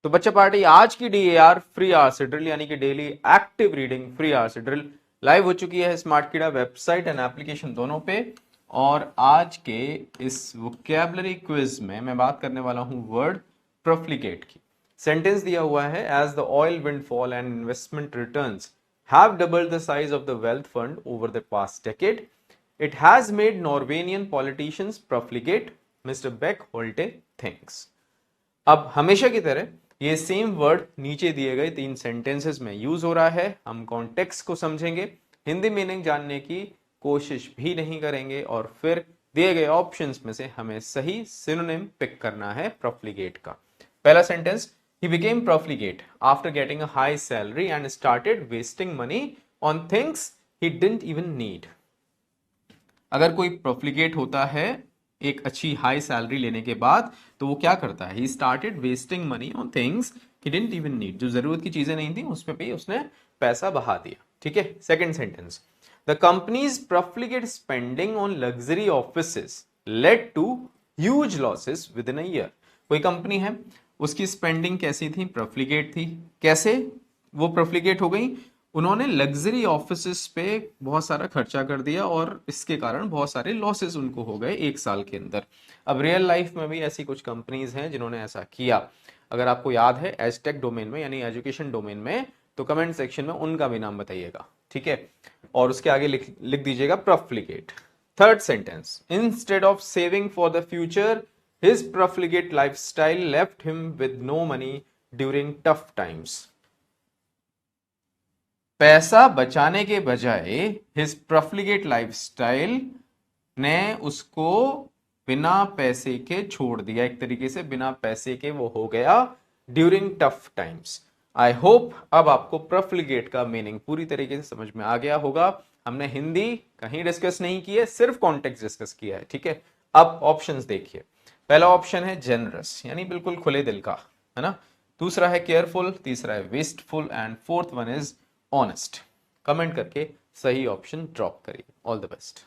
तो बच्चा पार्टी आज की DAR फ्री आवर्स ड्रिल यानी कि daily active reading free hours drill live हो चुकी है स्मार्ट कीड़ा वेबसाइट एंड एप्लीकेशन दोनों पे। और आज के इस वोकैबुलरी क्विज में मैं बात करने वाला हूं वर्ड प्रोफ्लिकेट की। सेंटेंस दिया हुआ है as the oil windfall and investment returns have doubled the size of the wealth fund over the past decade. It has made Norwegian politicians profligate, Mr. Beck Holte thinks. अब हमेशा की तरह ये same word नीचे दिए गए 3 sentences में use हो रहा है। हम कॉन्टेक्स्ट को समझेंगे, हिंदी मीनिंग जानने की कोशिश भी नहीं करेंगे और फिर दिए गए ऑप्शंस में से हमें सही सिनोनिम पिक करना है प्रोफ्लिगेट का। पहला sentence, he became profligate after getting a high salary and started wasting money on things he didn't even need. अगर कोई प्रोफ्लिगेट होता है एक अच्छी हाई सैलरी लेने के बाद तो वो क्या करता है, he started wasting money on things he didn't even need. जो जरूरत की चीजें नहीं थी उसमें भी उसने पैसा बहा दिया। ठीक है। Second sentence, the company's profligate spending on luxury offices led to huge losses within a year. कोई कंपनी है उसकी स्पेंडिंग कैसी थी, प्रोफ्लिगेट थी। कैसे वो प्रोफ्लिगेट हो गई, उन्होंने लग्जरी ऑफिसेस पे बहुत सारा खर्चा कर दिया और इसके कारण बहुत सारे लॉसेस उनको हो गए 1 साल के अंदर। अब रियल लाइफ में भी ऐसी कुछ कंपनीज हैं जिन्होंने ऐसा किया। अगर आपको याद है एजटेक डोमेन में यानी एजुकेशन डोमेन में, तो कमेंट सेक्शन में उनका भी नाम बताइएगा। ठीक है। और उसके आगे लिख दीजिएगा profligate. Third sentence, instead of saving for the future his profligate lifestyle left him with no money during tough times. पैसा बचाने के बजाय his profligate lifestyle ने उसको बिना पैसे के छोड़ दिया। एक तरीके से बिना पैसे के वो हो गया during tough times. I hope अब आपको प्रोफ्लिगेट का मीनिंग पूरी तरीके से समझ में आ गया होगा। हमने हिंदी कहीं डिस्कस नहीं की है, सिर्फ कॉन्टेक्स्ट डिस्कस किया है। ठीक है। अब ऑप्शंस देखिए। पहला ऑप्शन है जेनरस यानी बिल्कुल खुले दिल का, है ना। दूसरा है केयरफुल, तीसरा है wasteful and fourth one is honest. Comment करके सही ऑप्शन ड्रॉप करिए। All the best.